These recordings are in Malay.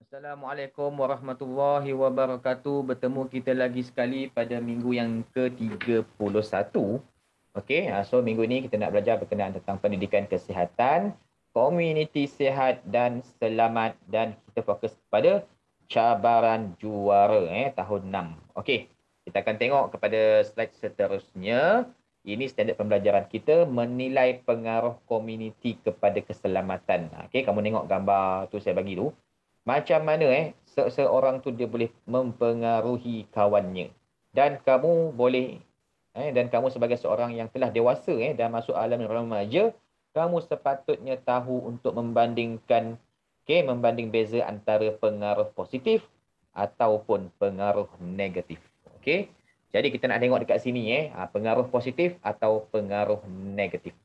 Assalamualaikum warahmatullahi wabarakatuh. Bertemu kita lagi sekali pada minggu yang ke-31. Okey, so minggu ini kita nak belajar berkenaan tentang pendidikan kesihatan, komuniti sihat dan selamat, dan kita fokus kepada cabaran juara tahun 6. Okey, kita akan tengok kepada slide seterusnya. Ini standard pembelajaran kita, menilai pengaruh komuniti kepada keselamatan. Okey, kamu tengok gambar tu saya bagi tu. Macam mana seseorang tu dia boleh mempengaruhi kawannya. Dan kamu boleh dan kamu sebagai seorang yang telah dewasa dan masuk alam remaja, kamu sepatutnya tahu untuk membanding beza antara pengaruh positif ataupun pengaruh negatif. Okey. Jadi kita nak tengok dekat sini pengaruh positif atau pengaruh negatif.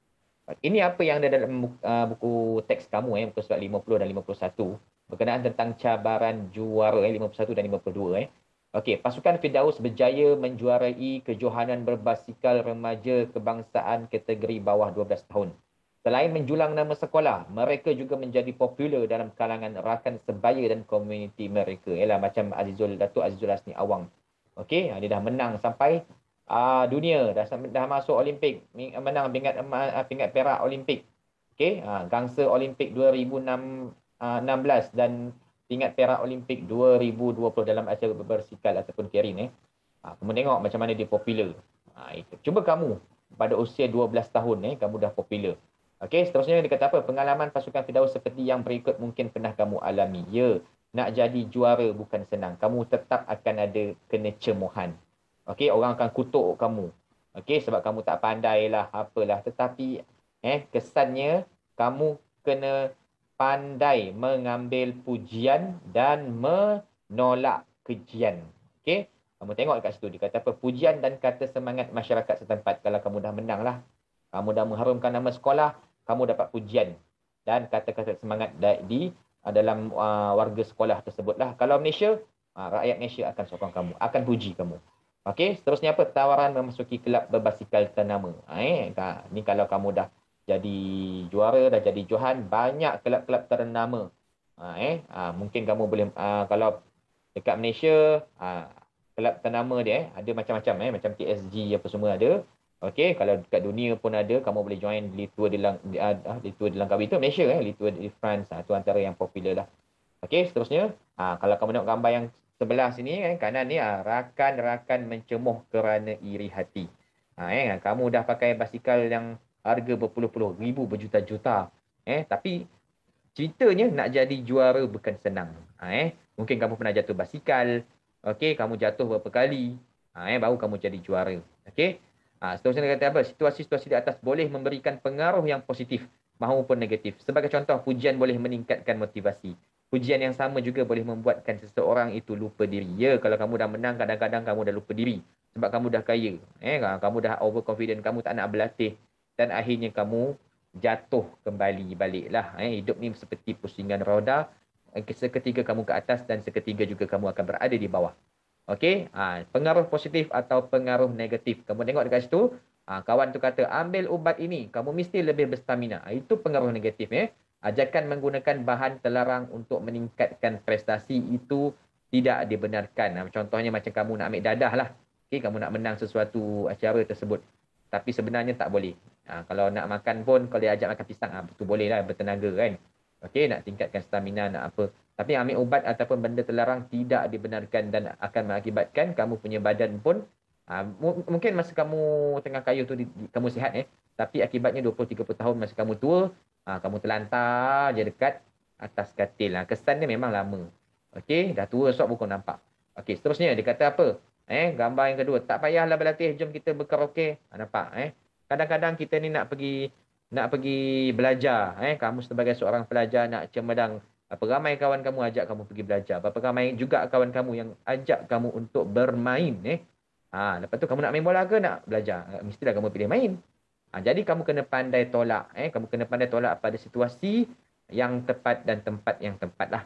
Ini apa yang ada dalam buku teks kamu muka surat 50 dan 51 berkenaan tentang cabaran juara 51 dan 52 Okey, pasukan Firdaus berjaya menjuarai kejohanan berbasikal remaja kebangsaan kategori bawah 12 tahun. Selain menjulang nama sekolah, mereka juga menjadi popular dalam kalangan rakan sebaya dan komuniti mereka. Ialah macam Datuk Azizul Hasni Awang. Okey, dia dah menang sampai dunia, dah masuk Olimpik, menang pingat perak Olimpik. Okey, gangsa Olimpik 2016 dan pingat perak Olimpik 2020 dalam acara berbasikal ataupun carrying kamu tengok macam mana dia popular. Itu. Cuba kamu pada usia 12 tahun kamu dah popular. Okey, seterusnya dia kata apa? Pengalaman pasukan Firdaus seperti yang berikut mungkin pernah kamu alami. Ya, nak jadi juara bukan senang. Kamu tetap akan ada kecemuhan. Okey, orang akan kutuk kamu. Okey, sebab kamu tak pandai lah, apalah. Tetapi kesannya kamu kena pandai mengambil pujian dan menolak kejian. Okey, kamu tengok kat situ dia kata apa? Pujian dan kata semangat masyarakat setempat. Kalau kamu dah menang lah, kamu dah mengharumkan nama sekolah, kamu dapat pujian dan kata-kata semangat di dalam warga sekolah tersebutlah. Kalau Malaysia, rakyat Malaysia akan sokong kamu, akan puji kamu. Okey, seterusnya apa? Tawaran memasuki kelab berbasikal ternama. Ni kalau kamu dah jadi juara, dah jadi Johan, banyak kelab-kelab ternama. Mungkin kamu boleh kalau dekat Malaysia, kelab ternama dia ada macam-macam macam TSG apa semua ada. Okey, kalau dekat dunia pun ada, kamu boleh join Ligue 2 Ligue 2 di Langkawi itu Malaysia Ligue 2 di France, itu antara yang popular lah. Okey, seterusnya, kalau kamu tengok gambar yang sebelah sini kanan ni rakan-rakan mencemuh kerana iri hati. Kamu dah pakai basikal yang harga berpuluh-puluh ribu, berjuta-juta. Tapi ceritanya nak jadi juara bukan senang. Mungkin kamu pernah jatuh basikal. Okey, kamu jatuh berapa kali. Baru kamu jadi juara. Okey. Seterusnya dia kata apa? Situasi-situasi di atas boleh memberikan pengaruh yang positif maupun negatif. Sebagai contoh, pujian boleh meningkatkan motivasi. Pujian yang sama juga boleh membuatkan seseorang itu lupa diri. Ya, kalau kamu dah menang, kadang-kadang kamu dah lupa diri. Sebab kamu dah kaya. Kamu dah overconfident, kamu tak nak berlatih. Dan akhirnya kamu jatuh kembali baliklah. Hidup ni seperti pusingan roda. Seketika kamu ke atas dan seketika juga kamu akan berada di bawah. Okey, pengaruh positif atau pengaruh negatif. Kamu tengok dekat situ, kawan tu kata, ambil ubat ini, kamu mesti lebih berstamina. Itu pengaruh negatif. Ajakan menggunakan bahan terlarang untuk meningkatkan prestasi itu tidak dibenarkan. Contohnya macam kamu nak ambil dadah lah. Okay, kamu nak menang sesuatu acara tersebut. Tapi sebenarnya tak boleh. Kalau nak makan pun, kalau dia ajak makan pisang, itu boleh lah, bertenaga kan. Okey, nak tingkatkan stamina, nak apa. Tapi ambil ubat ataupun benda terlarang tidak dibenarkan dan akan mengakibatkan kamu punya badan pun, mungkin masa kamu tengah kayu tu, kamu sihat tapi akibatnya 20-30 tahun masa kamu tua, kamu terlantar je dekat atas katil. Kesannya memang lama. Okey, dah tua esok bukan nampak. Okey, seterusnya dia kata apa? Gambar yang kedua, tak payahlah berlatih, jom kita berkaraoke. Nampak kadang-kadang kita ni nak pergi belajar. Kamu sebagai seorang pelajar nak cemedang. Berapa ramai kawan kamu ajak kamu pergi belajar. Berapa ramai juga kawan kamu yang ajak kamu untuk bermain. Lepas tu kamu nak main bola ke nak belajar? Mestilah kamu pilih main. Jadi kamu kena pandai tolak. Kamu kena pandai tolak pada situasi yang tepat dan tempat yang tepat lah.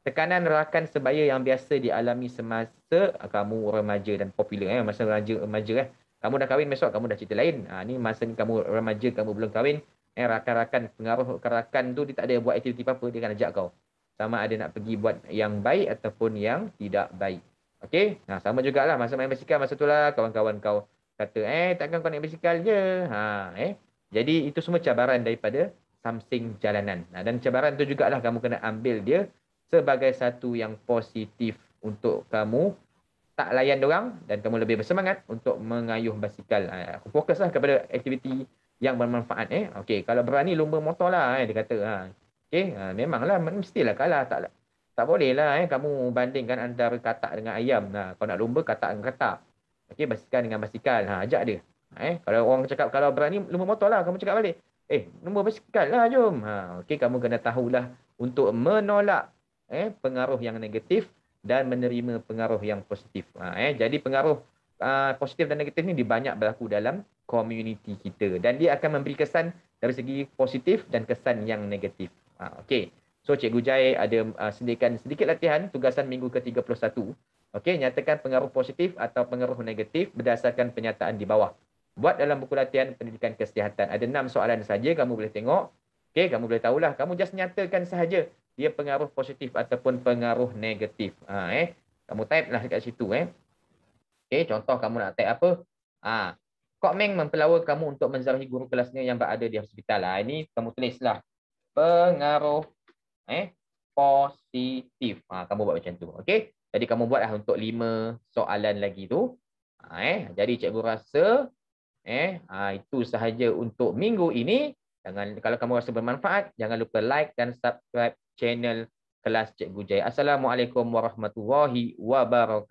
Tekanan rakan sebaya yang biasa dialami semasa kamu remaja dan popular. Masa remaja kamu dah kahwin besok, kamu dah cerita lain. Ni masa ni kamu remaja, kamu belum kahwin. Rakan-rakan, pengaruh rakan tu dia tak ada buat aktiviti apa-apa, dia akan ajak kau. sama ada nak pergi buat yang baik ataupun yang tidak baik. Okey. Nah, sama jugalah masa main basikal masa itulah kawan-kawan kau kata takkan kau naik basikal je. Jadi itu semua cabaran daripada something jalanan. Nah, dan cabaran tu jugalah kamu kena ambil dia sebagai satu yang positif untuk kamu tak layan dorang dan kamu lebih bersemangat untuk mengayuh basikal. Aku fokuslah kepada aktiviti yang bermanfaat. Okey, kalau berani lumba motor lah dia kata. Okey, memanglah mestilah kalah, tak boleh lah kamu bandingkan antara katak dengan ayam. Kau nak lumba katak dengan katak. Okey, basikal dengan basikal. Ajak dia. Kalau orang cakap kalau berani lumba motor lah, kamu cakap balik. Lumba basikal lah jom. Okey, kamu kena tahulah untuk menolak pengaruh yang negatif dan menerima pengaruh yang positif. Jadi pengaruh positif dan negatif ni banyak berlaku dalam komuniti kita dan dia akan memberi kesan dari segi positif dan kesan yang negatif. Okey. So Cikgu Jai ada sediakan sedikit latihan tugasan minggu ke-31. Okey, nyatakan pengaruh positif atau pengaruh negatif berdasarkan penyataan di bawah. Buat dalam buku latihan pendidikan kesihatan. Ada 6 soalan saja kamu boleh tengok. Okey, kamu boleh tahulah. Kamu just nyatakan sahaja dia pengaruh positif ataupun pengaruh negatif. Kamu type lah dekat situ. Okey, contoh kamu nak type apa? Kok Meng mempelawa kamu untuk menjauhi guru kelasnya yang berada di hospital. Ini kamu tulislah. Pengaruh positif. Kamu buat macam tu. Okey. Jadi kamu buatlah untuk 5 soalan lagi tu. Jadi cikgu rasa itu sahaja untuk minggu ini. Kalau kamu rasa bermanfaat, jangan lupa like dan subscribe channel Kelas Cikgu Jai. Assalamualaikum warahmatullahi wabarakatuh.